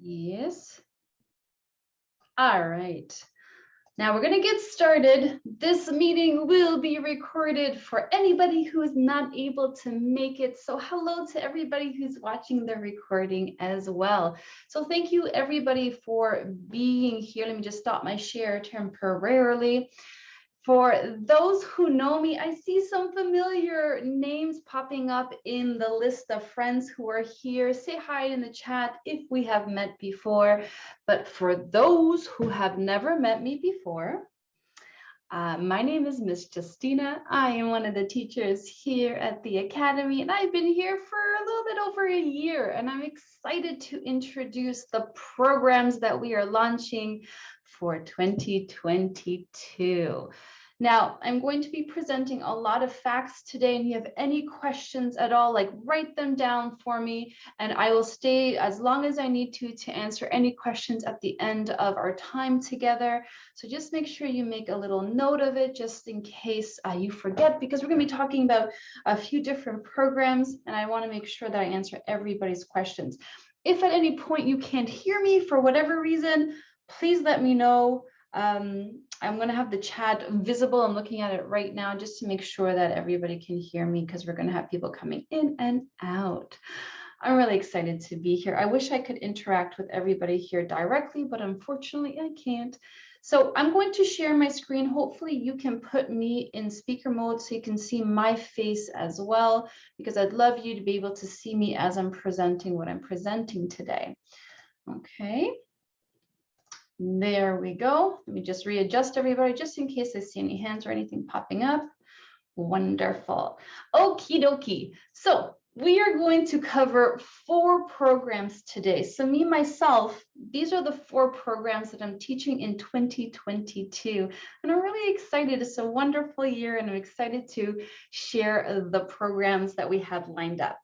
Yes. All right. Now we're going to get started. This meeting will be recorded for anybody who is not able to make it. So hello to everybody who's watching the recording as well. So thank you everybody for being here. Let me just stop my share temporarily. For those who know me, I see some familiar names popping up in the list of friends who are here. Say hi in the chat if we have met before. But for those who have never met me before, my name is Miss Justyna. I am one of the teachers here at the Academy, and I've been here for a little bit over a year, and I'm excited to introduce the programs that we are launching for 2022. Now, I'm going to be presenting a lot of facts today, and if you have any questions at all, like write them down for me, and I will stay as long as I need to answer any questions at the end of our time together. So just make sure you make a little note of it just in case you forget, because we're going to be talking about a few different programs, and I want to make sure that I answer everybody's questions. If at any point you can't hear me for whatever reason, please let me know. I'm going to have the chat visible. I'm looking at it right now just to make sure that everybody can hear me, because we're going to have people coming in and out. I'm really excited to be here. I wish I could interact with everybody here directly, but unfortunately I can't. So I'm going to share my screen. Hopefully you can put me in speaker mode so you can see my face as well, because I'd love you to be able to see me as I'm presenting what I'm presenting today. Okay. There we go. Let me just readjust everybody just in case I see any hands or anything popping up. Wonderful. Okie dokie. So we are going to cover 4 programs today. So me, myself, these are the 4 programs that I'm teaching in 2022. And I'm really excited. It's a wonderful year, and I'm excited to share the programs that we have lined up.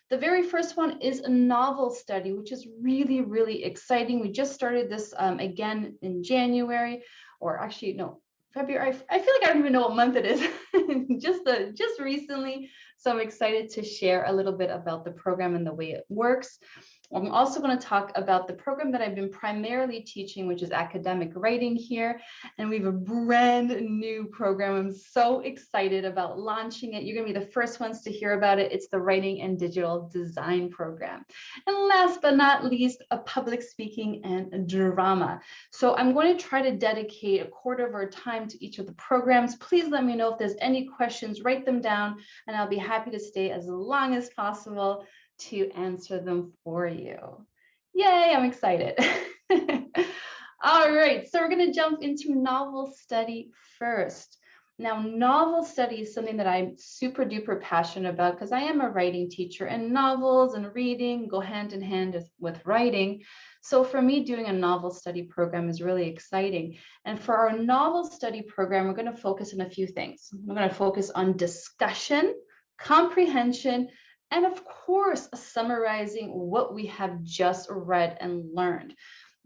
The very first one is a novel study, which is really, really exciting. We just started this again in January, or actually, no, February. I feel like I don't even know what month it is, just recently. So I'm excited to share a little bit about the program and the way it works. I'm also going to talk about the program that I've been primarily teaching, which is academic writing here. And we have a brand new program. I'm so excited about launching it. You're going to be the first ones to hear about it. It's the Writing and Digital Design program. And last but not least, a public speaking and drama. So I'm going to try to dedicate a quarter of our time to each of the programs. Please let me know if there's any questions, write them down, and I'll be happy to stay as long as possible to answer them for you. Yay, I'm excited. All right, so we're going to jump into novel study first. Now, novel study is something that I'm super duper passionate about, because I am a writing teacher, and novels and reading go hand in hand with writing. So for me, doing a novel study program is really exciting. And for our novel study program, we're going to focus on a few things. We're going to focus on discussion, comprehension, and of course, summarizing what we have just read and learned.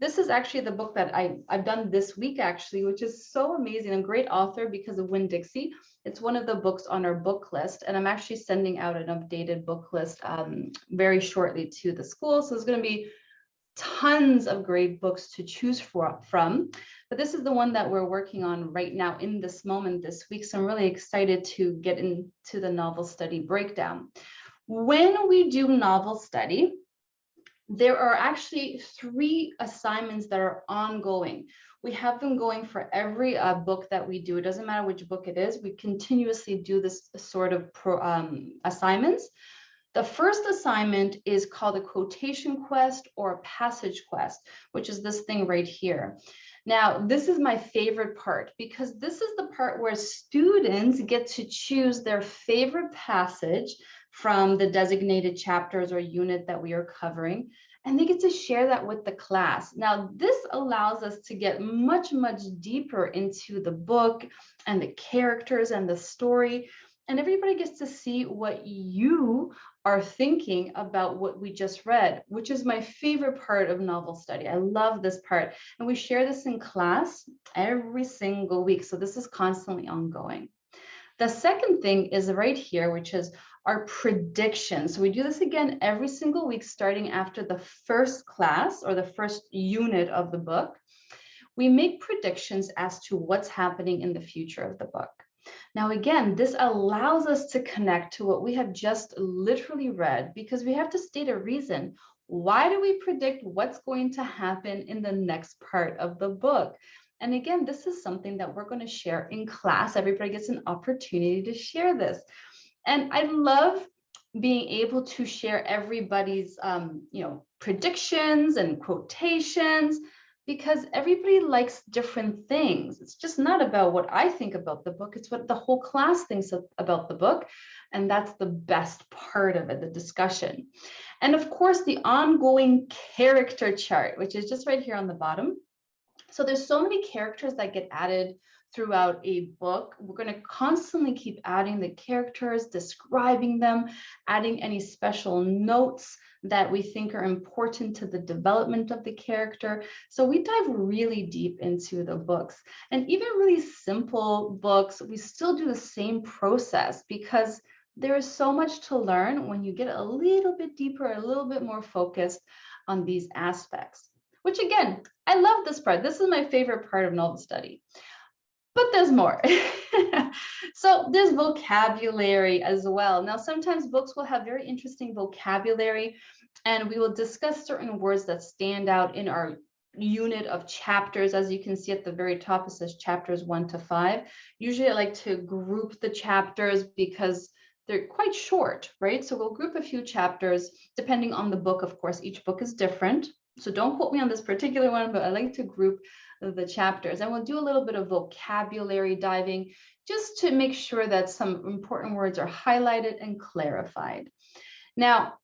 This is actually the book that I've done this week, actually, which is so amazing. I'm a great author because of Winn-Dixie. It's one of the books on our book list, and I'm actually sending out an updated book list very shortly to the school. So there's going to be tons of great books to choose from. But this is the one that we're working on right now in this moment this week. So I'm really excited to get into the novel study breakdown. When we do novel study, there are actually 3 assignments that are ongoing. We have them going for every book that we do. It doesn't matter which book it is. We continuously do this sort of assignments. The first assignment is called a quotation quest or a passage quest, which is this thing right here. Now, this is my favorite part, because this is the part where students get to choose their favorite passage from the designated chapters or unit that we are covering, and they get to share that with the class. Now, this allows us to get much, much deeper into the book and the characters and the story, and everybody gets to see what you are thinking about what we just read, which is my favorite part of novel study. I love this part, and we share this in class every single week, so this is constantly ongoing. The second thing is right here, which is are predictions. So we do this again every single week, starting after the first class or the first unit of the book. We make predictions as to what's happening in the future of the book. Now, again, this allows us to connect to what we have just literally read, because we have to state a reason. Why do we predict what's going to happen in the next part of the book? And again, this is something that we're going to share in class. Everybody gets an opportunity to share this. And I love being able to share everybody's predictions and quotations, because everybody likes different things. It's just not about what I think about the book, it's what the whole class thinks about the book. And that's the best part of it, the discussion. And of course, the ongoing character chart, which is just right here on the bottom. So there's so many characters that get added throughout a book. We're going to constantly keep adding the characters, describing them, adding any special notes that we think are important to the development of the character. So we dive really deep into the books. And even really simple books, we still do the same process, because there is so much to learn when you get a little bit deeper, a little bit more focused on these aspects. Which again, I love this part. This is my favorite part of novel study. But there's more. So there's vocabulary as well. Now, sometimes books will have very interesting vocabulary, and we will discuss certain words that stand out in our unit of chapters. As you can see at the very top, it says chapters 1 to 5. Usually I like to group the chapters because they're quite short, right? So we'll group a few chapters depending on the book. Of course, each book is different. So don't quote me on this particular one, but I like to group the chapters. And we'll do a little bit of vocabulary diving just to make sure that some important words are highlighted and clarified. Now,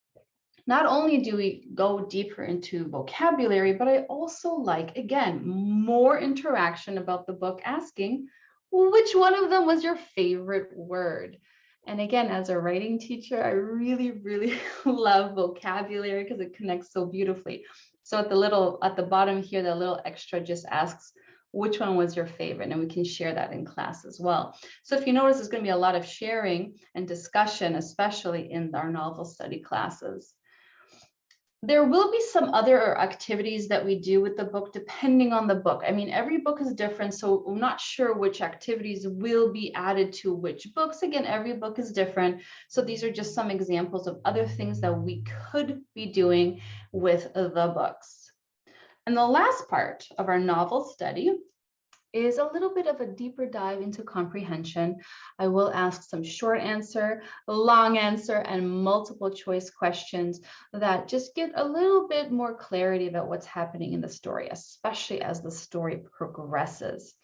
not only do we go deeper into vocabulary, but I also like, again, more interaction about the book, asking, which one of them was your favorite word? And again, as a writing teacher, I really, really love vocabulary because it connects so beautifully. So at the bottom here, the little extra just asks, which one was your favorite? And we can share that in class as well. So if you notice, there's going to be a lot of sharing and discussion, especially in our novel study classes. There will be some other activities that we do with the book depending on the book. I mean, every book is different, so I'm not sure which activities will be added to which books. Again, every book is different. So these are just some examples of other things that we could be doing with the books. And the last part of our novel study is a little bit of a deeper dive into comprehension. I will ask some short answer, long answer, and multiple choice questions that just get a little bit more clarity about what's happening in the story, especially as the story progresses.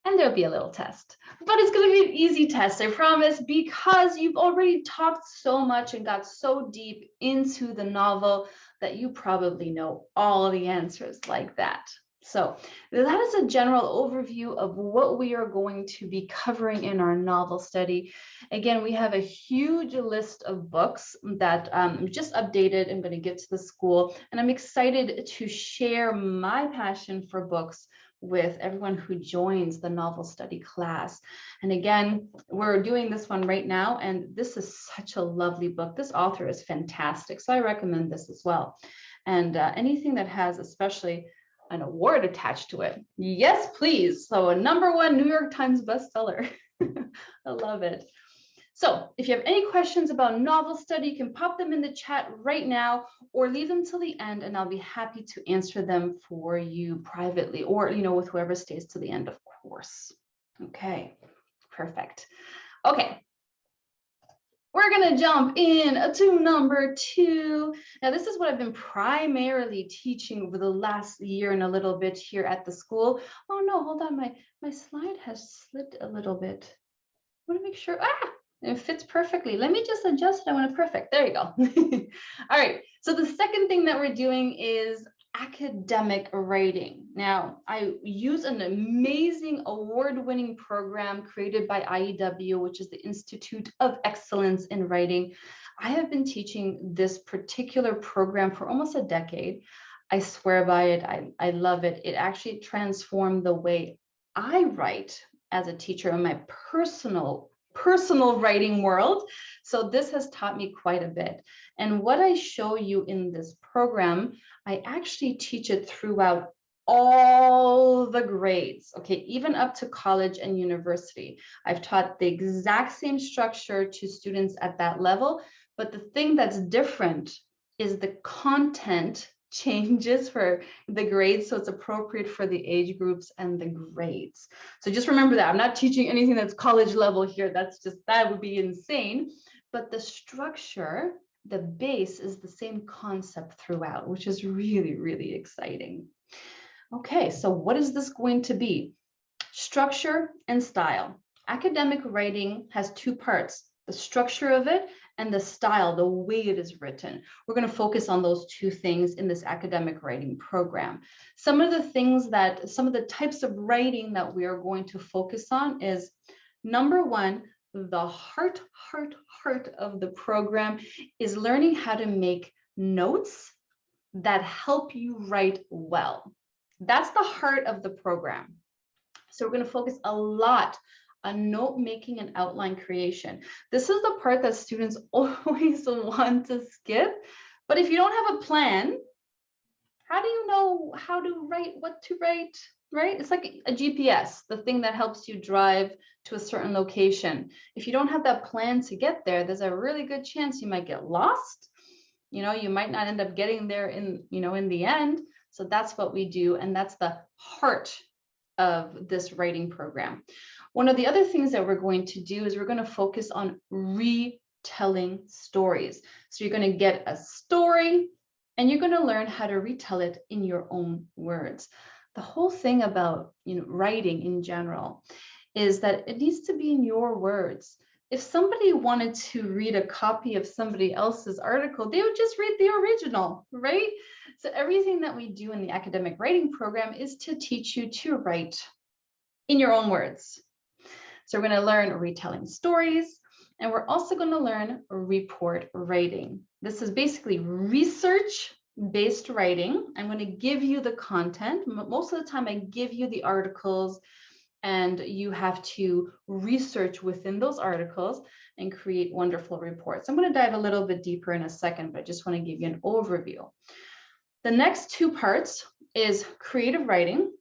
And there'll be a little test, but it's going to be an easy test, I promise, because you've already talked so much and got so deep into the novel that you probably know all the answers like that. So that is a general overview of what we are going to be covering in our novel study. Again, we have a huge list of books that just updated. I'm going to give to the school, and I'm excited to share my passion for books with everyone who joins the novel study class. And again, we're doing this one right now, and this is such a lovely book. This author is fantastic, so I recommend this as well. And anything that has especially an award attached to it, yes, please. So a #1 New York Times bestseller. I love it. So if you have any questions about novel study, you can pop them in the chat right now or leave them till the end, and I'll be happy to answer them for you privately, or with whoever stays to the end, of course. Okay, perfect. Okay. We're going to jump in to #2. Now, this is what I've been primarily teaching over the last year and a little bit here at the school. Oh, no, hold on. My slide has slipped a little bit. I want to make sure. It fits perfectly. Let me just adjust it. I want it perfect. There you go. All right. So the second thing that we're doing is academic writing. Now, I use an amazing award-winning program created by IEW, which is the Institute of Excellence in Writing. I have been teaching this particular program for almost a decade. I swear by it. I love it. It actually transformed the way I write as a teacher and my personal personal writing world. So this has taught me quite a bit. And what I show you in this program, I actually teach it throughout all the grades, okay, even up to college and university. I've taught the exact same structure to students at that level, but the thing that's different is the content changes for the grades, so it's appropriate for the age groups and the grades. So just remember that I'm not teaching anything that's college level here. That would be insane. But the structure, the base is the same concept throughout, which is really, really exciting. Okay, so what is this going to be? Structure and style. Academic writing has two parts, the structure of it and the style, the way it is written. We're going to focus on those two things in this academic writing program. Some of the types of writing that we are going to focus on is, number one, the heart of the program is learning how to make notes that help you write well. That's the heart of the program. So we're going to focus a lot on note making and outline creation. This is the part that students always want to skip. But if you don't have a plan, how do you know how to write, what to write, right? It's like a GPS, the thing that helps you drive to a certain location. If you don't have that plan to get there, there's a really good chance you might get lost. You might not end up getting there in the end. So that's what we do. And that's the heart of this writing program. One of the other things that we're going to do is we're going to focus on retelling stories. So you're going to get a story and you're going to learn how to retell it in your own words. The whole thing about writing in general is that it needs to be in your words. If somebody wanted to read a copy of somebody else's article, they would just read the original, right? So everything that we do in the academic writing program is to teach you to write in your own words. So we're going to learn retelling stories, and we're also going to learn report writing. This is basically research-based writing. I'm going to give you the content. Most of the time, I give you the articles, and you have to research within those articles and create wonderful reports. I'm going to dive a little bit deeper in a second, but I just want to give you an overview. The next two parts is creative writing.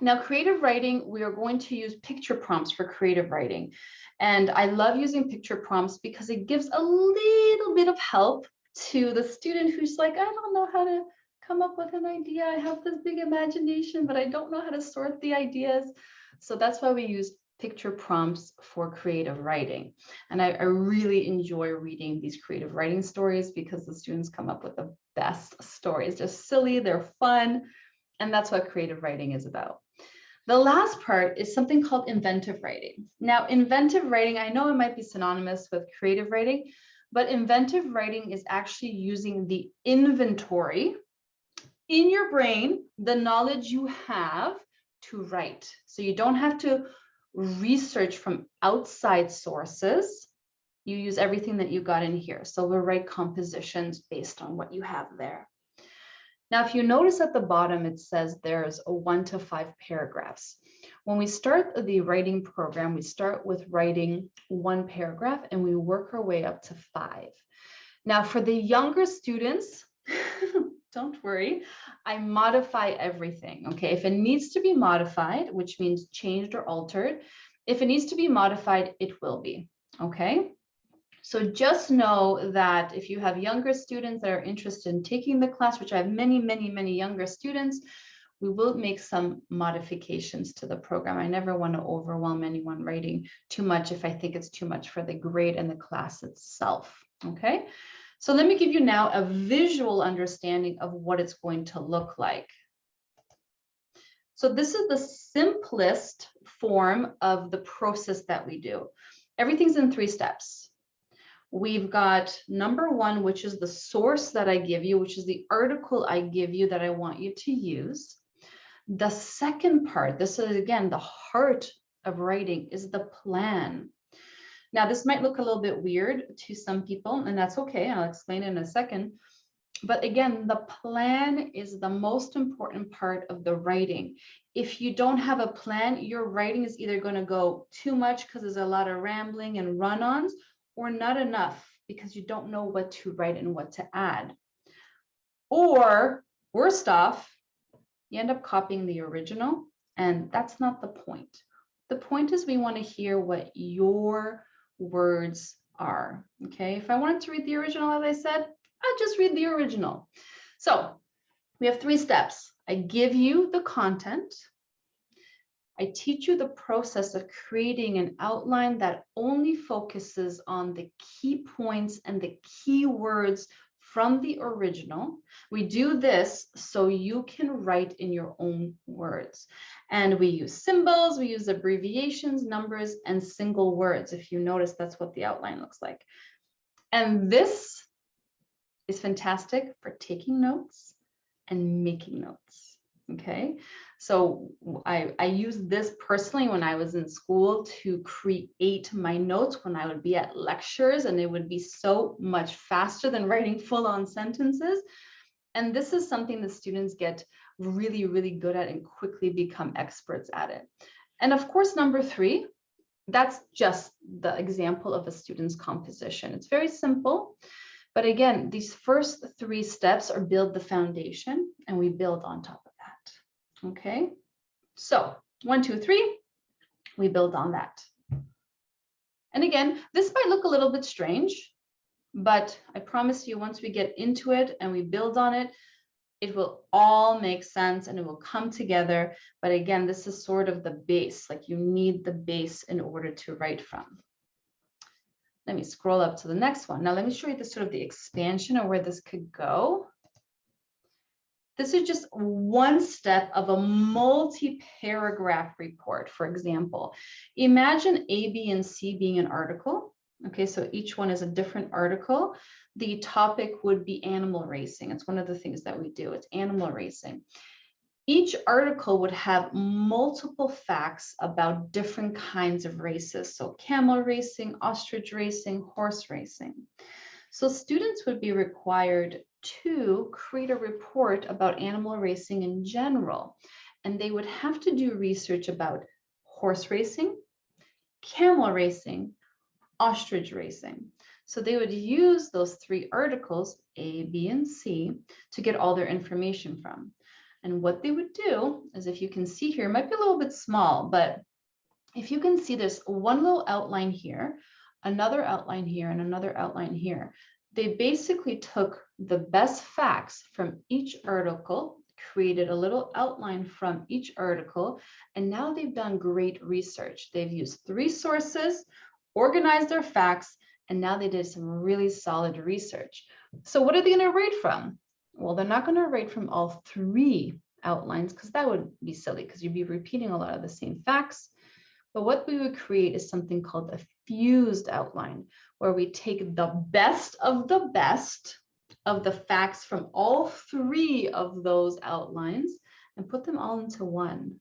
Now, creative writing, we are going to use picture prompts for creative writing. And I love using picture prompts because it gives a little bit of help to the student who's like, I don't know how to come up with an idea. I have this big imagination, but I don't know how to sort the ideas. So that's why we use picture prompts for creative writing. And I really enjoy reading these creative writing stories because the students come up with the best stories. They're silly, they're fun, and that's what creative writing is about. The last part is something called inventive writing. Now, inventive writing, I know it might be synonymous with creative writing, but inventive writing is actually using the inventory in your brain, the knowledge you have to write. So you don't have to research from outside sources. You use everything that you got in here. So we'll write compositions based on what you have there. Now, if you notice at the bottom, it says there's a 1 to 5 paragraphs. When we start the writing program, we start with writing 1 paragraph and we work our way up to 5. Now, for the younger students, don't worry, I modify everything, okay? If it needs to be modified, which means changed or altered, if it needs to be modified, it will be, okay? So just know that if you have younger students that are interested in taking the class, which I have many, many, many younger students, we will make some modifications to the program. I never want to overwhelm anyone writing too much if I think it's too much for the grade and the class itself, okay? So let me give you now a visual understanding of what it's going to look like. So this is the simplest form of the process that we do. Everything's in 3 steps. We've got number 1, which is the source that I give you, which is the article I give you that I want you to use. The second part, this is again the heart of writing, is the plan. Now, this might look a little bit weird to some people, and that's okay. I'll explain in a second. But again, the plan is the most important part of the writing. If you don't have a plan, your writing is either going to go too much because there's a lot of rambling and run-ons, or not enough because you don't know what to write and what to add. Or worst off, you end up copying the original, and that's not the point. The point is we want to hear what your words are. Okay, if I wanted to read the original, as I said, I'll just read the original. So we have 3 steps. I give you the content. I teach you the process of creating an outline that only focuses on the key points and the key words from the original. We do this so you can write in your own words. And we use symbols, we use abbreviations, numbers, and single words. If you notice, that's what the outline looks like. And this is fantastic for taking notes and making notes. Okay, so I used this personally when I was in school to create my notes when I would be at lectures, and it would be so much faster than writing full-on sentences. And this is something that students get really, really good at and quickly become experts at it. And of course, number 3, that's just the example of a student's composition. It's very simple. But again, these first 3 steps are build the foundation, and we build on top of that. Okay, so 1, 2, 3, we build on that. And again, this might look a little bit strange, but I promise you, once we get into it and we build on it, it will all make sense and it will come together. But again, this is sort of the base, like you need the base in order to write from. Let me scroll up to the next one. Now let me show you the sort of the expansion of where this could go. This is just one step of a multi-paragraph report. For example, imagine A, B, and C being an article. Okay, so each one is a different article. The topic would be animal racing. It's one of the things that we do. It's animal racing. Each article would have multiple facts about different kinds of races. So camel racing, ostrich racing, horse racing. So students would be required to create a report about animal racing in general. And they would have to do research about horse racing, camel racing, ostrich racing. So they would use those 3 articles, A, B, and C, to get all their information from. And what they would do is, if you can see here, it might be a little bit small, but if you can see there's one little outline here, another outline here, and another outline here. They basically took the best facts from each article, created a little outline from each article, and now they've done great research. They've used 3 sources, organized their facts, and now they did some really solid research. So what are they going to rate from? Well, they're not going to rate from all 3 outlines, because that would be silly, because you'd be repeating a lot of the same facts. But what we would create is something called a fused outline, where we take the best of the facts from all 3 of those outlines and put them all into one.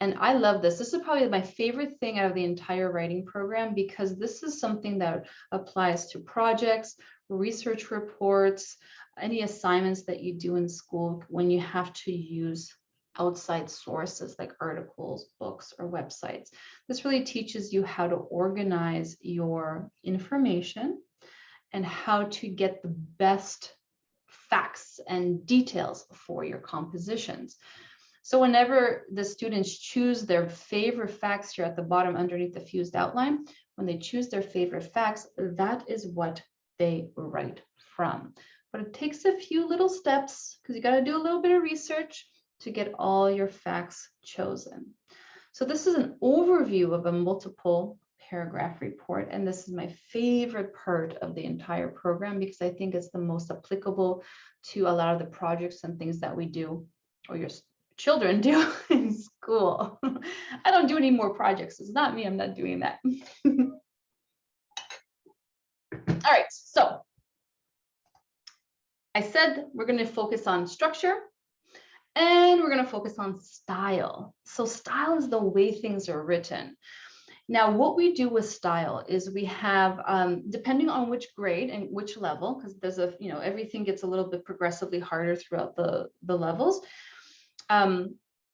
And I love this. This is probably my favorite thing out of the entire writing program, because this is something that applies to projects, research reports, any assignments that you do in school when you have to use outside sources like articles, books, or websites. This really teaches you how to organize your information and how to get the best facts and details for your compositions. So whenever the students choose their favorite facts here at the bottom underneath the fused outline, when they choose their favorite facts, that is what they write from. But it takes a few little steps, because you got to do a little bit of research to get all your facts chosen. So this is an overview of a multiple paragraph report, and this is my favorite part of the entire program, because I think it's the most applicable to a lot of the projects and things that we do, or your children do in school. I don't do any more projects. It's not me. I'm not doing that. All right, so I said we're going to focus on structure, and we're going to focus on style. So style is the way things are written. Now, what we do with style is we have, depending on which grade and which level, because there's a, everything gets a little bit progressively harder throughout the levels.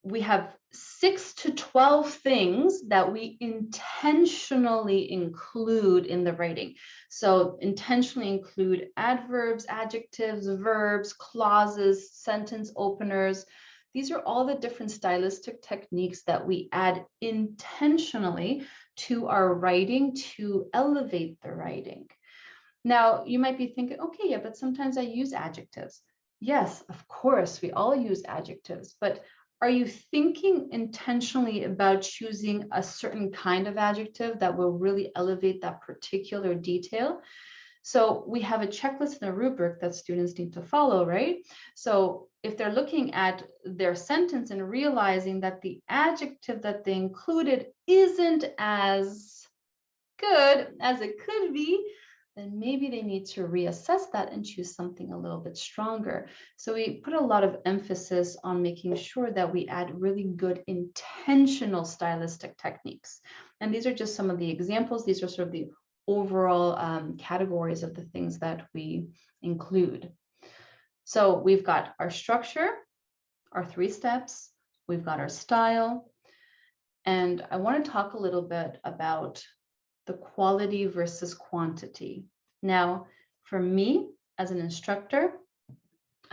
We have 6 to 12 things that we intentionally include in the writing. So intentionally include adverbs, adjectives, verbs, clauses, sentence openers. These are all the different stylistic techniques that we add intentionally to our writing to elevate the writing. Now, you might be thinking, okay, yeah, but sometimes I use adjectives. Yes, of course, we all use adjectives, but are you thinking intentionally about choosing a certain kind of adjective that will really elevate that particular detail? So we have a checklist and a rubric that students need to follow, right? So if they're looking at their sentence and realizing that the adjective that they included isn't as good as it could be, then maybe they need to reassess that and choose something a little bit stronger. So we put a lot of emphasis on making sure that we add really good intentional stylistic techniques. And these are just some of the examples. These are sort of the overall categories of the things that we include. So we've got our structure, our 3 steps, we've got our style, and I want to talk a little bit about the quality versus quantity. Now, for me, as an instructor,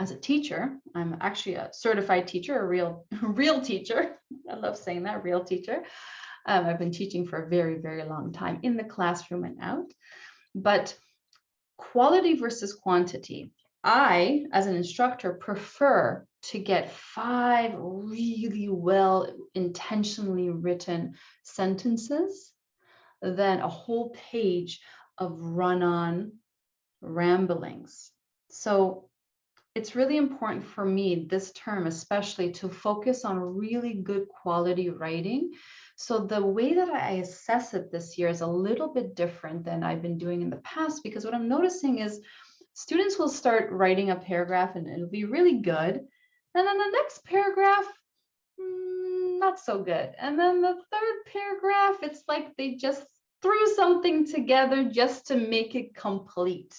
as a teacher, I'm actually a certified teacher, a real teacher. I love saying that, real teacher. I've been teaching for a very, very long time in the classroom and out. But quality versus quantity. I, as an instructor, prefer to get 5 really well intentionally written sentences than a whole page of run-on ramblings. So it's really important for me this term, especially, to focus on really good quality writing. So the way that I assess it this year is a little bit different than I've been doing in the past, because what I'm noticing is students will start writing a paragraph and it'll be really good. And then the next paragraph, not so good. And then the third paragraph, it's like they just threw something together just to make it complete.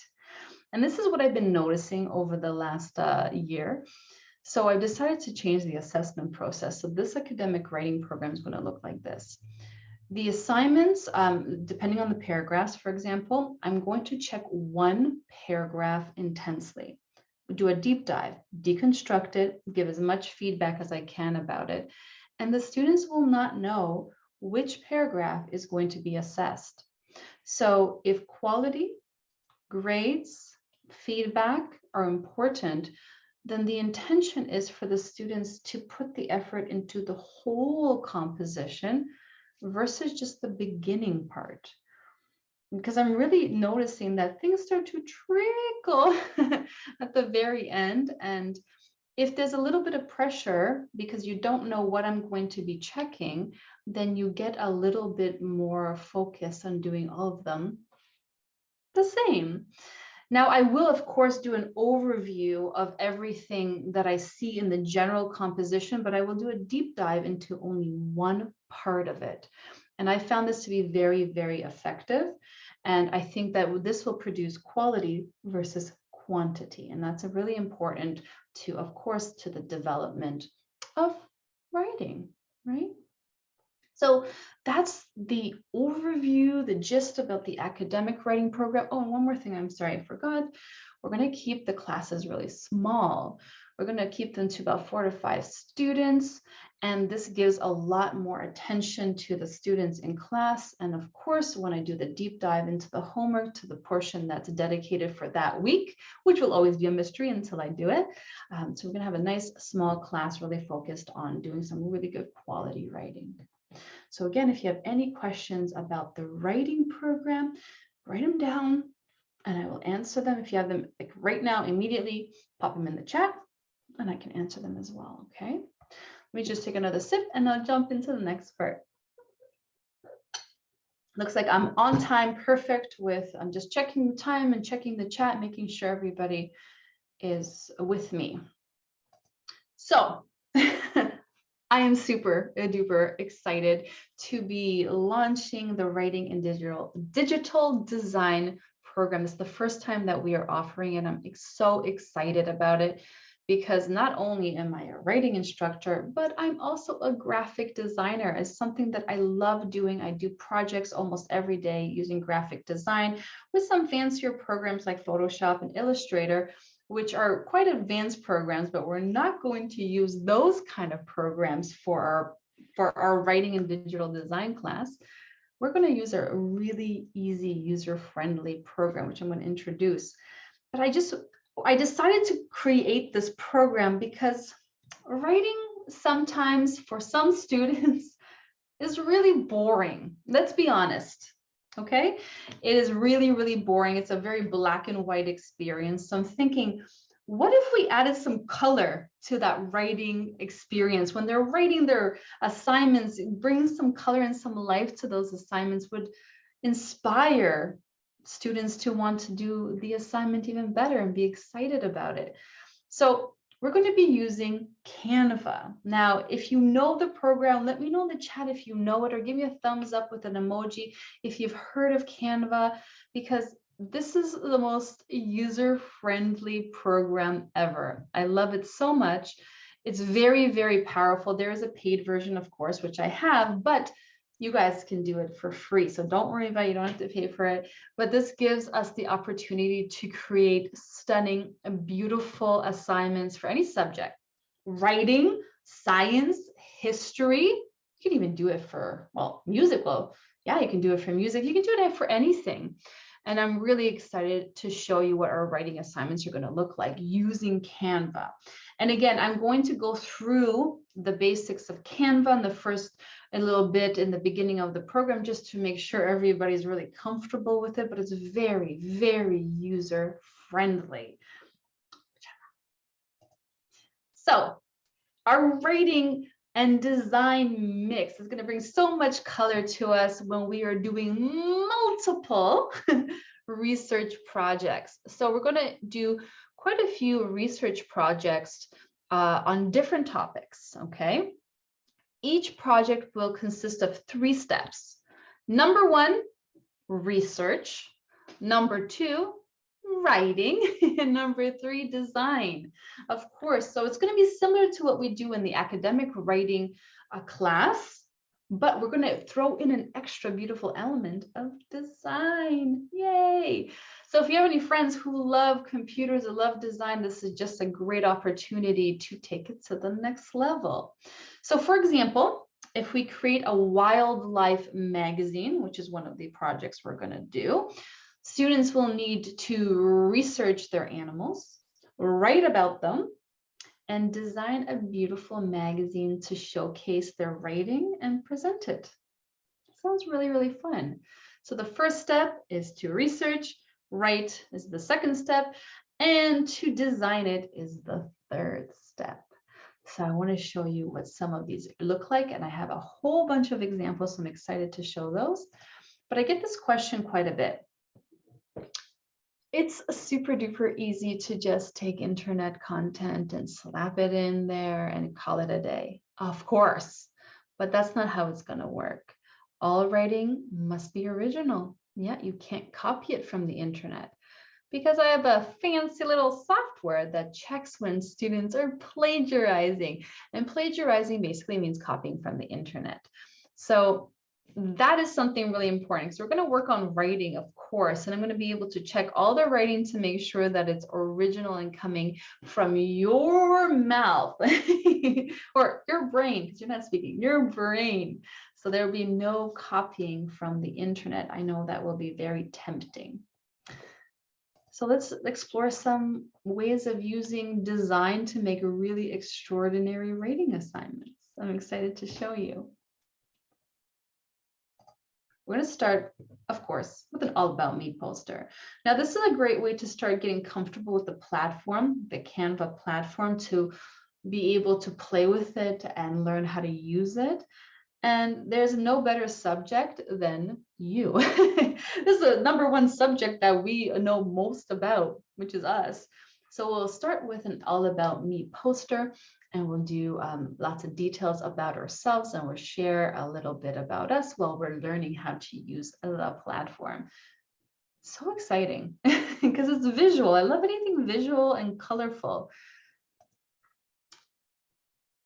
And this is what I've been noticing over the last year. So I decided to change the assessment process. So this academic writing program is going to look like this. The assignments, depending on the paragraphs, for example, I'm going to check one paragraph intensely, do a deep dive, deconstruct it, give as much feedback as I can about it. And the students will not know which paragraph is going to be assessed. So if quality, grades, feedback are important, then the intention is for the students to put the effort into the whole composition versus just the beginning part. Because I'm really noticing that things start to trickle at the very end. And if there's a little bit of pressure because you don't know what I'm going to be checking, then you get a little bit more focus on doing all of them the same. Now, I will, of course, do an overview of everything that I see in the general composition, but I will do a deep dive into only one part of it. And I found this to be very, very effective. And I think that this will produce quality versus quantity. And that's really important to, of course, to the development of writing, right? So that's the overview, the gist about the academic writing program. Oh, and one more thing, I'm sorry, I forgot. We're going to keep the classes really small. We're going to keep them to about 4 to 5 students. And this gives a lot more attention to the students in class. And of course, when I do the deep dive into the homework, to the portion that's dedicated for that week, which will always be a mystery until I do it. So we're going to have a nice small class really focused on doing some really good quality writing. So again, if you have any questions about the writing program, write them down and I will answer them. If you have them like right now, immediately pop them in the chat and I can answer them as well, okay? Let me just take another sip and I'll jump into the next part. Looks like I'm on time, perfect with, I'm just checking the time and checking the chat, making sure everybody is with me. So I am super duper excited to be launching the Writing in Digital Design program. It's the first time that we are offering it. I'm so excited about it because not only am I a writing instructor, but I'm also a graphic designer. It's something that I love doing. I do projects almost every day using graphic design with some fancier programs like Photoshop and Illustrator, which are quite advanced programs, but we're not going to use those kind of programs for our writing and digital design class. We're going to use a really easy, user-friendly program, which I'm going to introduce. But I decided to create this program because writing sometimes for some students is really boring. Let's be honest. Okay, it is really, really boring. It's a very black and white experience. So I'm thinking, what if we added some color to that writing experience? When they're writing their assignments, bring some color and some life to those assignments would inspire students to want to do the assignment even better and be excited about it. So we're going to be using Canva. Now, if you know the program, let me know in the chat if you know it, or give me a thumbs up with an emoji if you've heard of Canva, because this is the most user-friendly program ever. I love it so much. It's very, very powerful. There is a paid version, of course, which I have, but you guys can do it for free. So don't worry about it. You don't have to pay for it. But this gives us the opportunity to create stunning, beautiful assignments for any subject. Writing, science, history. You can even do it for, well, music. Well, yeah, you can do it for music. You can do it for anything. And I'm really excited to show you what our writing assignments are going to look like using Canva. And again, I'm going to go through the basics of Canva in the first a little bit in the beginning of the program, just to make sure everybody's really comfortable with it, but it's very, very user friendly. So our writing and design mix is going to bring so much color to us when we are doing multiple research projects. So we're going to do quite a few research projects on different topics, okay? Each project will consist of 3 steps. Number 1, research. Number 2, writing. And number 3, design. Of course, so it's going to be similar to what we do in the academic writing class, but we're going to throw in an extra beautiful element of design. Yay! So if you have any friends who love computers or love design, this is just a great opportunity to take it to the next level. So for example, if we create a wildlife magazine, which is one of the projects we're going to do, students will need to research their animals, write about them, and design a beautiful magazine to showcase their writing and present it. Sounds really, really fun. So the first step is to research, write is the second step, and to design it is the third step. So I want to show you what some of these look like, and I have a whole bunch of examples, so I'm excited to show those. But I get this question quite a bit. It's super duper easy to just take internet content and slap it in there and call it a day. Of course, but that's not how it's going to work. All writing must be original. Yeah, you can't copy it from the internet, because I have a fancy little software that checks when students are plagiarizing. And plagiarizing basically means copying from the internet. So that is something really important. So we're going to work on writing, of course, and I'm going to be able to check all the writing to make sure that it's original and coming from your mouth or your brain, because you're not speaking, your brain. So there will be no copying from the internet. I know that will be very tempting. So let's explore some ways of using design to make really extraordinary writing assignments. I'm excited to show you. We're going to start, of course, with an All About Me poster. Now, this is a great way to start getting comfortable with the platform, the Canva platform, to be able to play with it and learn how to use it. And there's no better subject than you. This is the #1 subject that we know most about, which is us. So we'll start with an All About Me poster. and we'll do lots of details about ourselves, and we'll share a little bit about us while we're learning how to use the platform. So exciting because it's visual. I love anything visual and colorful.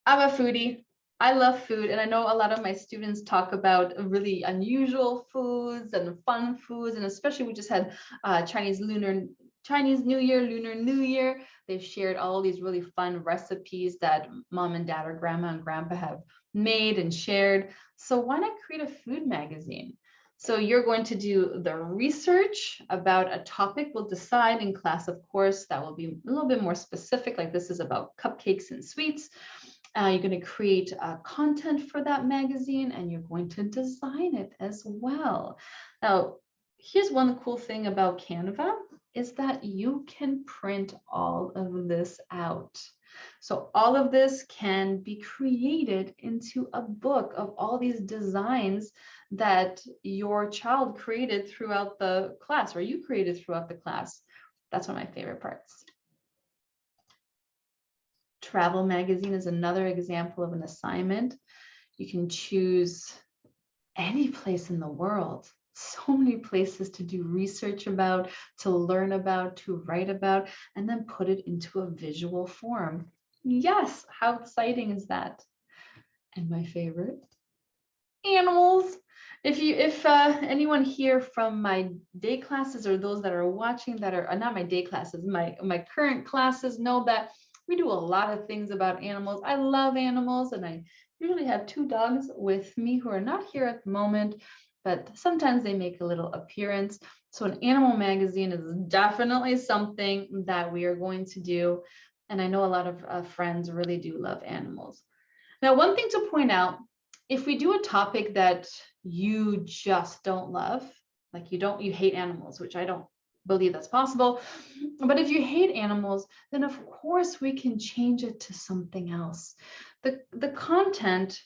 I'm a foodie. I love food, and I know a lot of my students talk about really unusual foods and fun foods, and especially we just had Chinese New Year, Lunar New Year. They've shared all these really fun recipes that mom and dad or grandma and grandpa have made and shared. So why not create a food magazine? So you're going to do the research about a topic. We'll decide in class, of course, that will be a little bit more specific, like this is about cupcakes and sweets. You're going to create content for that magazine, and you're going to design it as well. Now, here's one cool thing about Canva is that you can print all of this out. So all of this can be created into a book of all these designs that your child created throughout the class, or you created throughout the class. That's one of my favorite parts. Travel magazine is another example of an assignment. You can choose any place in the world. So many places to do research about, to learn about, to write about, and then put it into a visual form. Yes, how exciting is that? And my favorite, animals. If anyone here from my day classes or those that are watching that are not my day classes, my current classes know that we do a lot of things about animals. I love animals, and I usually have 2 dogs with me who are not here at the moment, but sometimes they make a little appearance. So an animal magazine is definitely something that we are going to do. And I know a lot of friends really do love animals. Now, one thing to point out, if we do a topic that you just don't love, like you hate animals, which I don't believe that's possible, but if you hate animals, then of course we can change it to something else. The content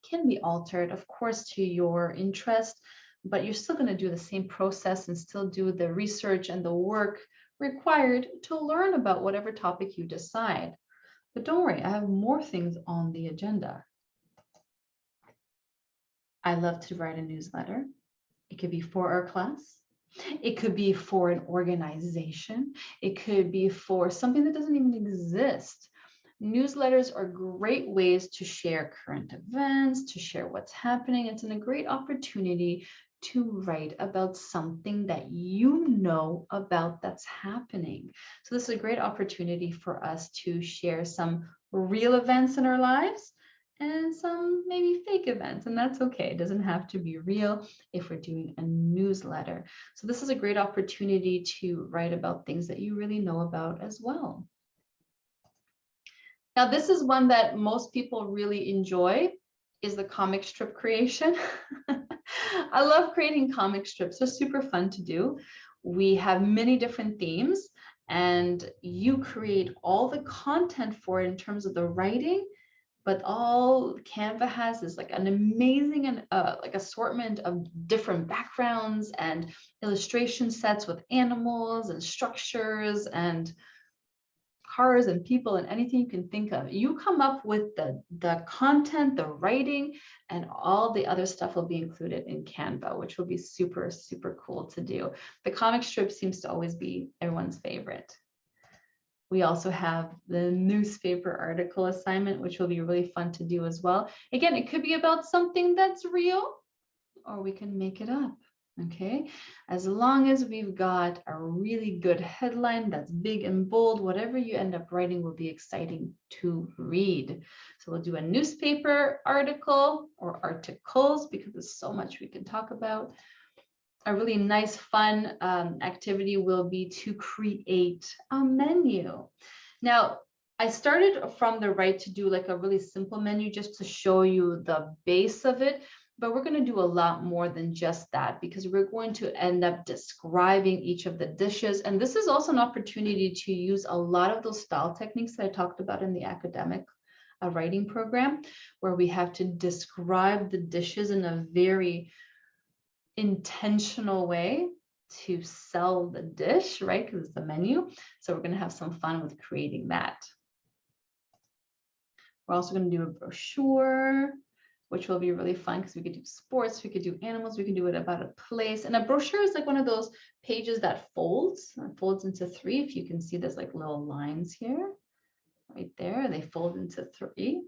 can be altered, of course, to your interest, but you're still going to do the same process and still do the research and the work required to learn about whatever topic you decide. But don't worry, I have more things on the agenda. I love to write a newsletter. It could be for our class. It could be for an organization. It could be for something that doesn't even exist. Newsletters are great ways to share current events, to share what's happening. It's a great opportunity to write about something that you know about that's happening. So this is a great opportunity for us to share some real events in our lives and some maybe fake events, and that's okay. It doesn't have to be real if we're doing a newsletter. So this is a great opportunity to write about things that you really know about as well. Now, this is one that most people really enjoy, is the comic strip creation. I love creating comic strips. They're super fun to do. We have many different themes, and you create all the content for it in terms of the writing, but all Canva has is like an amazing and like assortment of different backgrounds and illustration sets with animals and structures and cars and people and anything you can think of. You come up with the content, the writing, and all the other stuff will be included in Canva, which will be super, super cool to do. The comic strip seems to always be everyone's favorite. We also have the newspaper article assignment, which will be really fun to do as well. Again, it could be about something that's real, or we can make it up, okay? As long as we've got a really good headline that's big and bold, whatever you end up writing will be exciting to read. So we'll do a newspaper article or articles because there's so much we can talk about. A really nice, fun activity will be to create a menu. Now, I started from the right to do like a really simple menu just to show you the base of it, but we're going to do a lot more than just that because we're going to end up describing each of the dishes. And this is also an opportunity to use a lot of those style techniques that I talked about in the academic writing program, where we have to describe the dishes in a very intentional way to sell the dish, right? Because it's the menu. So we're going to have some fun with creating that. We're also going to do a brochure, which will be really fun because we could do sports, we could do animals, we can do it about a place. And a brochure is like one of those pages that folds into 3. If you can see, there's like little lines here, right there. They fold into 3.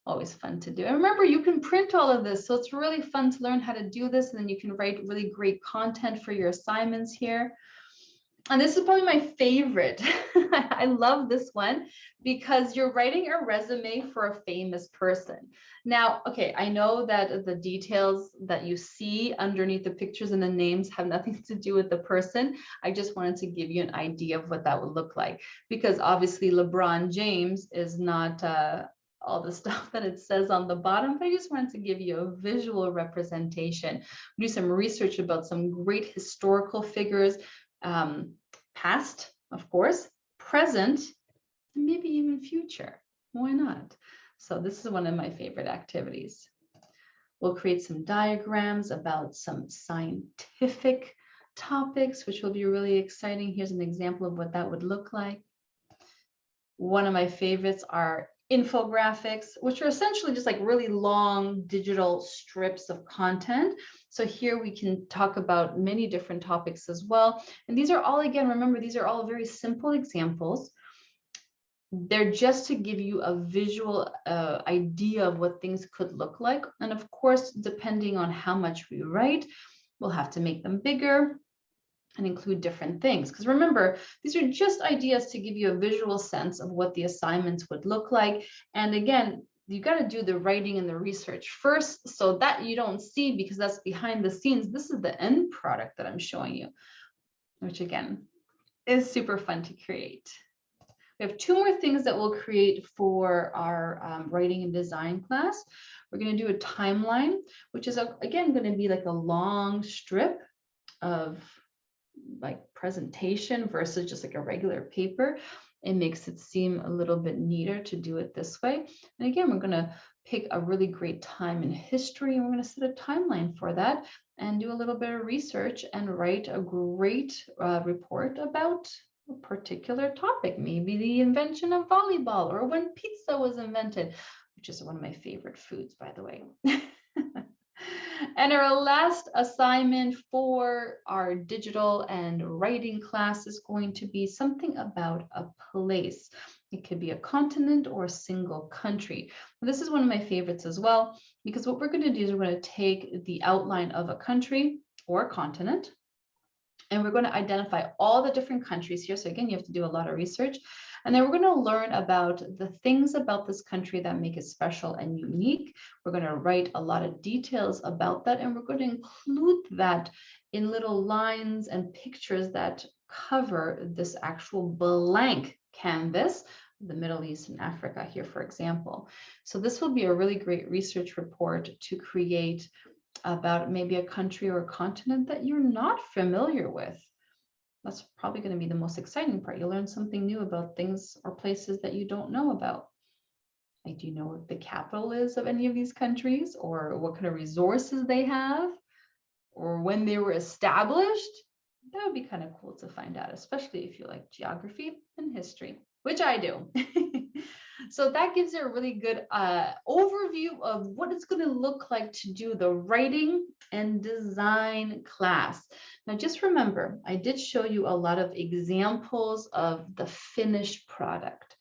Always fun to do. And remember, you can print all of this. So it's really fun to learn how to do this. And then you can write really great content for your assignments here. And this is probably my favorite. I love this one because you're writing a resume for a famous person. Now, okay, I know that the details that you see underneath the pictures and the names have nothing to do with the person. I just wanted to give you an idea of what that would look like, because obviously LeBron James is not all the stuff that it says on the bottom, but I just wanted to give you a visual representation. Do some research about some great historical figures, past, of course, present, and maybe even future. Why not? So this is one of my favorite activities. We'll create some diagrams about some scientific topics, which will be really exciting. Here's an example of what that would look like. One of my favorites are infographics, which are essentially just like really long digital strips of content. So here we can talk about many different topics as well. And these are all, again, remember, these are all very simple examples. They're just to give you a visual idea of what things could look like. And of course, depending on how much we write, we'll have to make them bigger and include different things. Because remember, these are just ideas to give you a visual sense of what the assignments would look like. And again, you got to do the writing and the research first, so that you don't see, because that's behind the scenes. This is the end product that I'm showing you, which again is super fun to create. We have 2 more things that we'll create for our writing and design class. We're going to do a timeline, which is again going to be like a long strip of like presentation versus just like a regular paper. It makes it seem a little bit neater to do it this way. And again, we're going to pick a really great time in history, and we're going to set a timeline for that and do a little bit of research and write a great report about a particular topic, maybe the invention of volleyball or when pizza was invented, which is one of my favorite foods, by the way. And our last assignment for our digital and writing class is going to be something about a place. It could be a continent or a single country. This is one of my favorites as well, because what we're going to do is we're going to take the outline of a country or a continent, and we're going to identify all the different countries here. So again, you have to do a lot of research. And then we're going to learn about the things about this country that make it special and unique. We're going to write a lot of details about that, and we're going to include that in little lines and pictures that cover this actual blank canvas, the Middle East and Africa here, for example. So this will be a really great research report to create about maybe a country or a continent that you're not familiar with. That's probably going to be the most exciting part. You'll learn something new about things or places that you don't know about. Like, do you know what the capital is of any of these countries, or what kind of resources they have, or when they were established? That would be kind of cool to find out, especially if you like geography and history, which I do. So that gives you a really good overview of what it's going to look like to do the writing and design class. Now, just remember, I did show you a lot of examples of the finished product,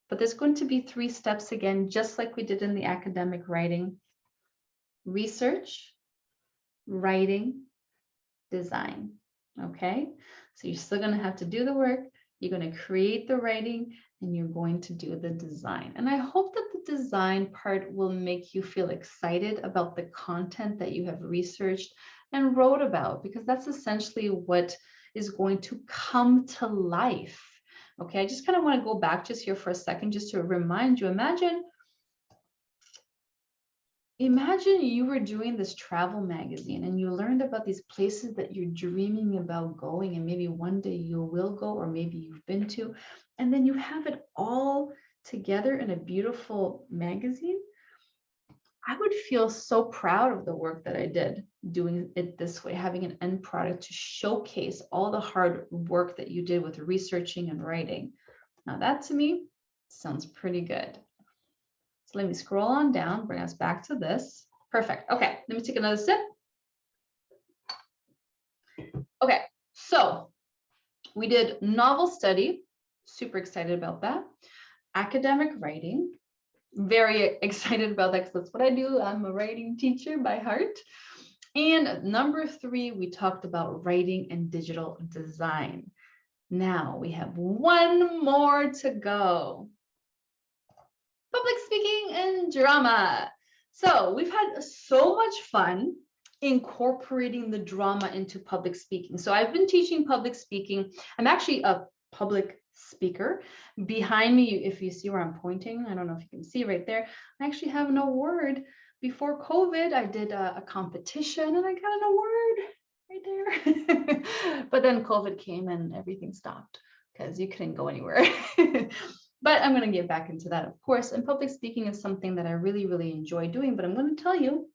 but there's going to be 3 steps again, just like we did in the academic writing: research, writing, design. Okay, so you're still going to have to do the work. You're going to create the writing, and you're going to do the design. And I hope that the design part will make you feel excited about the content that you have researched and wrote about, because that's essentially what is going to come to life. Okay, I just kind of want to go back just here for a second, just to remind you, imagine you were doing this travel magazine and you learned about these places that you're dreaming about going, and maybe one day you will go, or maybe you've been to, and then you have it all together in a beautiful magazine. I would feel so proud of the work that I did doing it this way, having an end product to showcase all the hard work that you did with researching and writing. Now that to me sounds pretty good. So So let me scroll on down, bring us back to this. Perfect. Okay, let me take another sip. Okay, so we did novel study. Super excited about that. Academic writing. Very excited about that because that's what I do. I'm a writing teacher by heart. And number 3, we talked about writing and digital design. Now we have one more to go. Public speaking and drama. So we've had so much fun incorporating the drama into public speaking. So I've been teaching public speaking. I'm actually a public speaker. Behind me, if you see where I'm pointing, I don't know if you can see right there, I actually have an award. Before COVID, I did a competition and I got an award right there. But then COVID came and everything stopped because you couldn't go anywhere. But I'm going to get back into that, of course. And public speaking is something that I really, really enjoy doing. But I'm going to tell you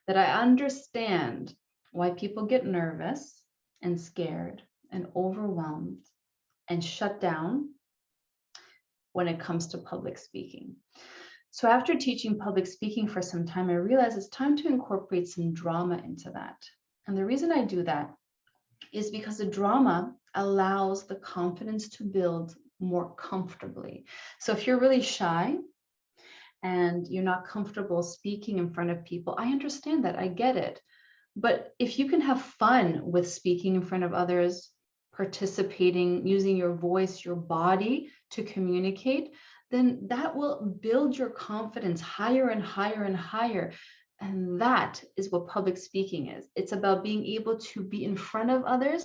that I understand why people get nervous and scared and overwhelmed and shut down when it comes to public speaking. So after teaching public speaking for some time, I realized it's time to incorporate some drama into that. And the reason I do that is because the drama allows the confidence to build more comfortably. So if you're really shy and you're not comfortable speaking in front of people, I understand that, I get it. But if you can have fun with speaking in front of others, participating, using your voice, your body to communicate, then that will build your confidence higher and higher and higher. And that is what public speaking is. It's about being able to be in front of others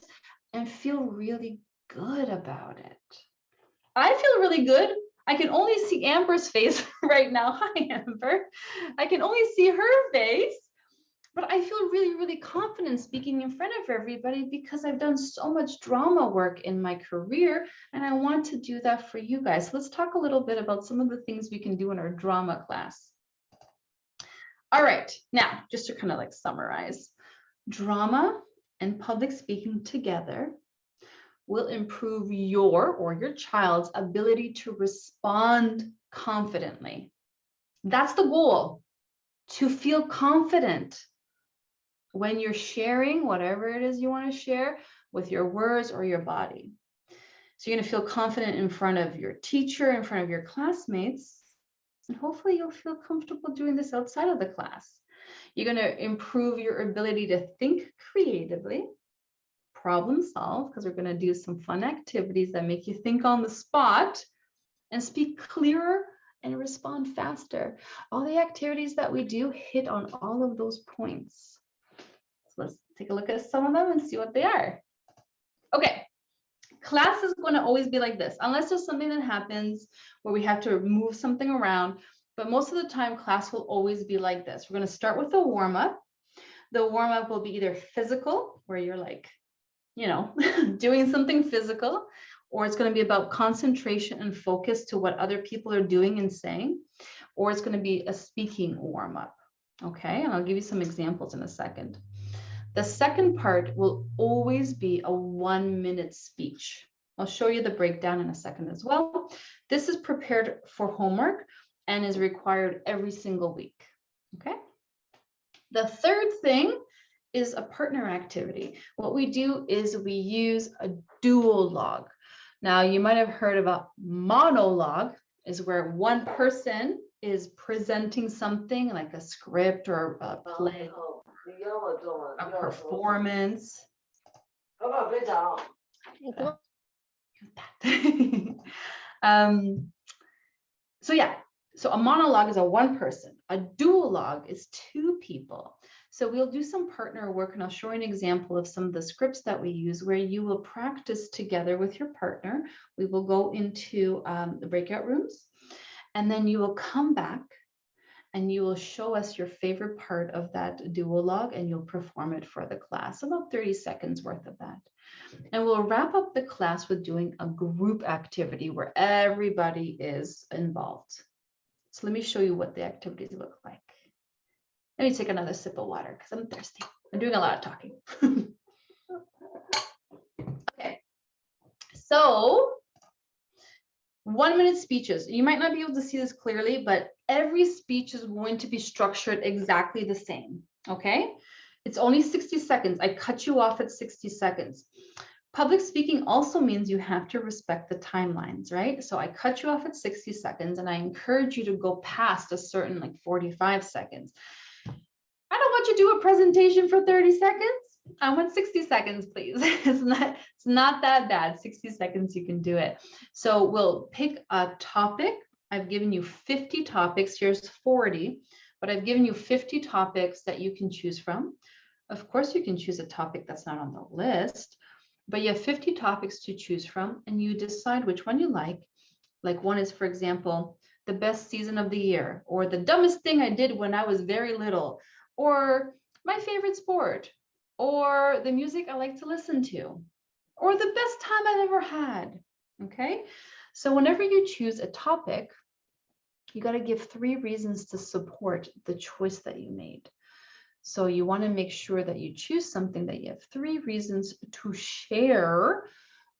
and feel really good about it. I feel really good. I can only see Amber's face right now. Hi, Amber. I can only see her face, but I feel really, really confident speaking in front of everybody because I've done so much drama work in my career, and I want to do that for you guys. So let's talk a little bit about some of the things we can do in our drama class. All right, now, just to kind of like summarize, drama and public speaking together will improve your or your child's ability to respond confidently. That's the goal, to feel confident when you're sharing whatever it is you want to share with your words or your body. So you're going to feel confident in front of your teacher, in front of your classmates, and hopefully you'll feel comfortable doing this outside of the class. You're going to improve your ability to think creatively, problem solve, because we're going to do some fun activities that make you think on the spot, and speak clearer and respond faster. All the activities that we do hit on all of those points. So let's take a look at some of them and see what they are. Okay, class is going to always be like this, unless there's something that happens where we have to move something around. But most of the time, class will always be like this. We're going to start with a warm-up. The warm-up will be either physical, where you're like, you know, doing something physical, or it's going to be about concentration and focus to what other people are doing and saying, or it's going to be a speaking warm-up. Okay, and I'll give you some examples in a second. The second part will always be a 1-minute speech. I'll show you the breakdown in a second as well. This is prepared for homework and is required every single week. Okay. The third thing is a partner activity. What we do is we use a duologue. Now, you might have heard about monologue, is where one person is presenting something like a script or a play, a performance. So yeah, so a monologue is a one person. A duologue is 2 people. So we'll do some partner work, and I'll show you an example of some of the scripts that we use where you will practice together with your partner. We will go into the breakout rooms, and then you will come back and you will show us your favorite part of that duologue, and you'll perform it for the class, about 30 seconds worth of that. And we'll wrap up the class with doing a group activity where everybody is involved. So let me show you what the activities look like. Let me take another sip of water because I'm thirsty. I'm doing a lot of talking. Okay, so 1-minute speeches. You might not be able to see this clearly, but every speech is going to be structured exactly the same, okay? It's only 60 seconds. I cut you off at 60 seconds. Public speaking also means you have to respect the timelines, right? So I cut you off at 60 seconds and I encourage you to go past a certain like 45 seconds. I don't want you to do a presentation for 30 seconds. I want 60 seconds, please. It's not that bad. 60 seconds, you can do it. So we'll pick a topic. I've given you 50 topics. Here's 40, but I've given you 50 topics that you can choose from. Of course, you can choose a topic that's not on the list, but you have 50 topics to choose from, and you decide which one you like. Like one is, for example, the best season of the year, or the dumbest thing I did when I was very little, or my favorite sport, or the music I like to listen to, or the best time I've ever had. Okay, so whenever you choose a topic, you got to give 3 reasons to support the choice that you made. So you want to make sure that you choose something that you have 3 reasons to share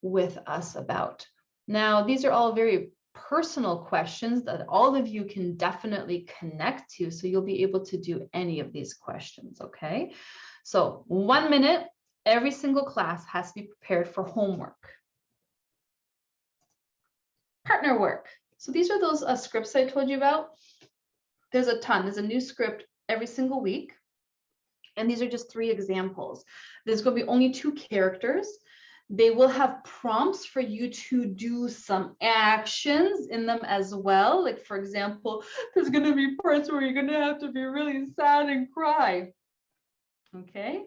with us about. Now, these are all very personal questions that all of you can definitely connect to, so you'll be able to do any of these questions, okay? So 1 minute, every single class has to be prepared for homework. Partner work. So these are those scripts I told you about. There's a ton. There's a new script every single week. And these are just 3 examples. There's going to be only 2 characters. They will have prompts for you to do some actions in them as well. Like, for example, there's going to be parts where you're going to have to be really sad and cry. Okay?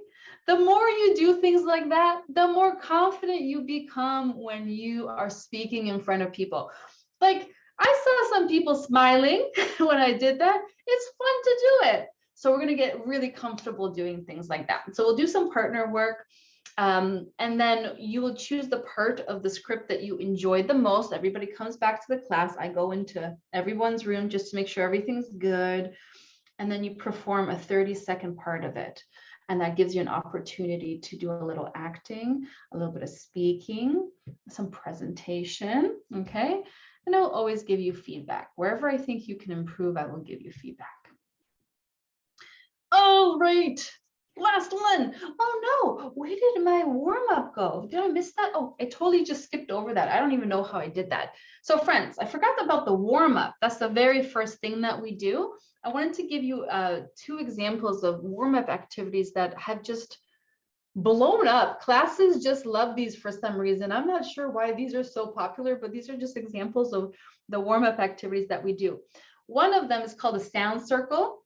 The more you do things like that, the more confident you become when you are speaking in front of people. Like, I saw some people smiling when I did that. It's fun to do it. So we're going to get really comfortable doing things like that. So we'll do some partner work. And then you will choose the part of the script that you enjoyed the most. Everybody comes back to the class. I go into everyone's room just to make sure everything's good. And then you perform a 30-second part of it. And that gives you an opportunity to do a little acting, a little bit of speaking, some presentation, okay? And I'll always give you feedback. Wherever I think you can improve, I will give you feedback. Oh, right. Last one. Oh no, where did my warm-up go? Did I miss that? Oh, I totally just skipped over that. I don't even know how I did that. So friends, I forgot about the warm-up. That's the very first thing that we do. I wanted to give you 2 examples of warm-up activities that have just blown up. Classes just love these for some reason. I'm not sure why these are so popular, but these are just examples of the warm-up activities that we do. One of them is called a sound circle.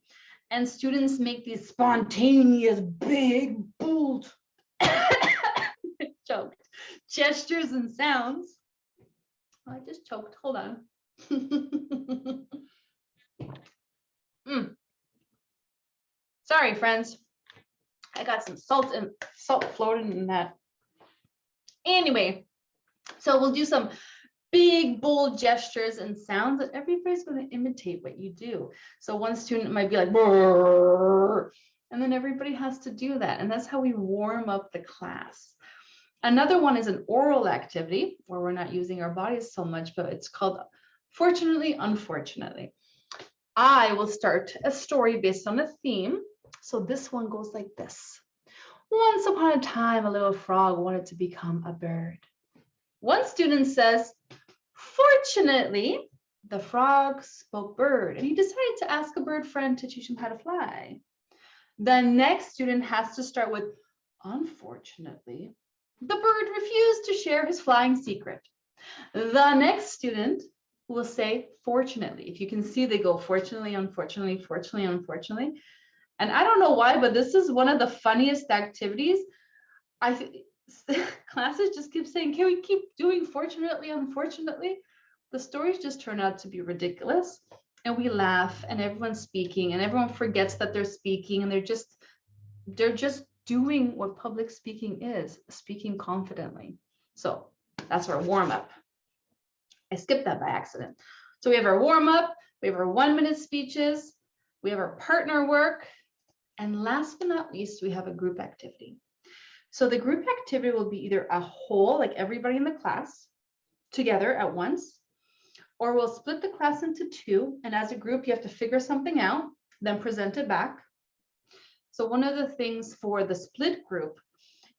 And students make these spontaneous, big, bold, choked, gestures and sounds. Oh, I just choked. Hold on. Sorry, friends. I got some salt floating in that. Anyway, so we'll do some big, bold gestures and sounds that everybody's going to imitate what you do. So one student might be like, brrr, and then everybody has to do that. And that's how we warm up the class. Another one is an oral activity where we're not using our bodies so much, but it's called Fortunately, Unfortunately. I will start a story based on a theme. So this one goes like this. Once upon a time, a little frog wanted to become a bird. One student says, fortunately, the frog spoke bird, and he decided to ask a bird friend to teach him how to fly. The next student has to start with, unfortunately, the bird refused to share his flying secret. The next student will say, fortunately. If you can see, they go fortunately, unfortunately, fortunately, unfortunately. And I don't know why, but this is one of the funniest activities. Classes just keep saying, can we keep doing fortunately, unfortunately? The stories just turn out to be ridiculous, and we laugh, and everyone's speaking, and everyone forgets that they're speaking, and they're just doing what public speaking is, speaking confidently. So that's our warm-up. I skipped that by accident. So we have our warm-up, we have our 1-minute speeches, we have our partner work, and last but not least, we have a group activity. So the group activity will be either a whole, like everybody in the class together at once, or we'll split the class into two, and as a group, you have to figure something out, then present it back. So one of the things for the split group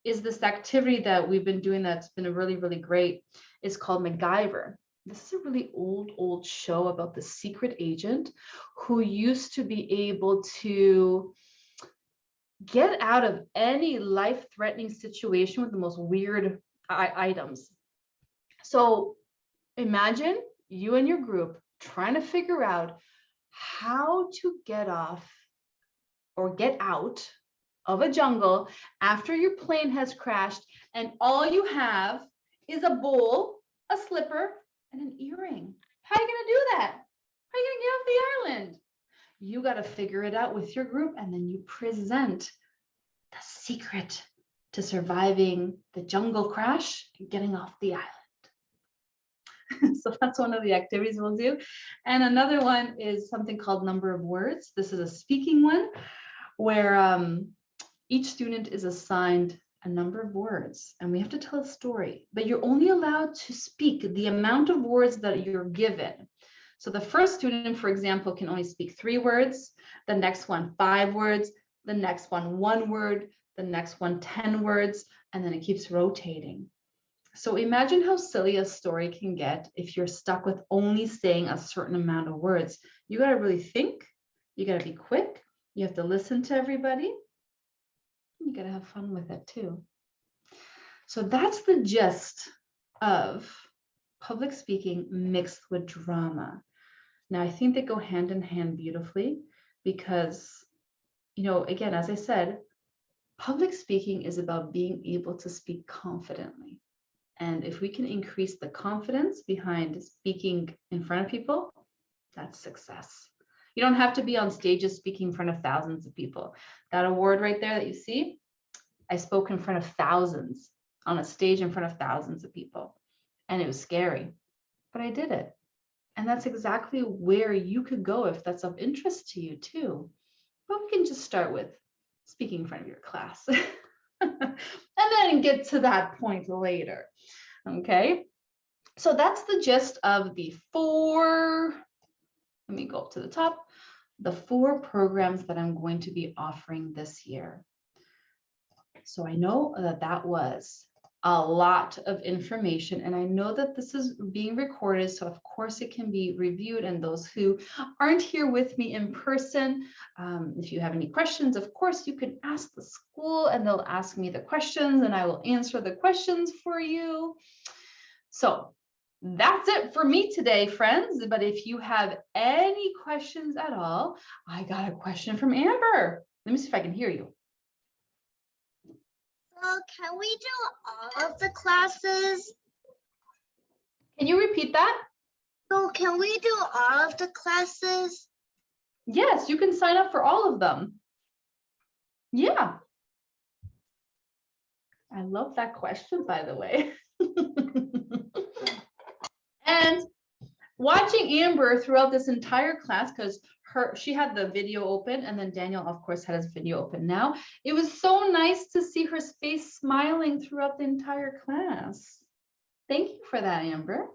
is this activity that we've been doing that's been really, really great. It's called MacGyver. This is a really old show about the secret agent who used to be able to get out of any life-threatening situation with the most weird items. So imagine you and your group trying to figure out how to get off or get out of a jungle after your plane has crashed and all you have is a bowl, a slipper, and an earring. How are you going to do that? How are you going to get off the island? You got to figure it out with your group, and then you present the secret to surviving the jungle crash and getting off the island. So that's one of the activities we'll do. And another one is something called number of words. This is a speaking one where each student is assigned a number of words and we have to tell a story, but you're only allowed to speak the amount of words that you're given. So the first student, for example, can only speak 3 words, the next one 5 words, the next one 1 word, the next one 10 words, and then it keeps rotating. So imagine how silly a story can get if you're stuck with only saying a certain amount of words. You got to really think, you got to be quick, you have to listen to everybody, you got to have fun with it too. So that's the gist of public speaking mixed with drama. Now, I think they go hand in hand beautifully because, you know, again, as I said, public speaking is about being able to speak confidently. And if we can increase the confidence behind speaking in front of people, that's success. You don't have to be on stages speaking in front of thousands of people. That award right there that you see, I spoke in front of thousands, on a stage in front of thousands of people. And it was scary, but I did it. And that's exactly where you could go if that's of interest to you too. But we can just start with speaking in front of your class and then get to that point later. Okay, so that's the gist of the 4, let me go up to the top, the 4 programs that I'm going to be offering this year. So I know that that was a lot of information, and I know that this is being recorded, so of course it can be reviewed, and those who aren't here with me in person, if you have any questions, of course you can ask the school and they'll ask me the questions and I will answer the questions for you. So that's it for me today, friends. But if you have any questions at all, I got a question from Amber. Let me see if I can hear you. Can we do all of the classes? Can you repeat that? So can we do all of the classes? Yes, you can sign up for all of them. Yeah. I love that question, by the way. And watching Amber throughout this entire class, because she had the video open and then Daniel, of course, had his video open now. It was so nice to see her face smiling throughout the entire class. Thank you for that, Amber.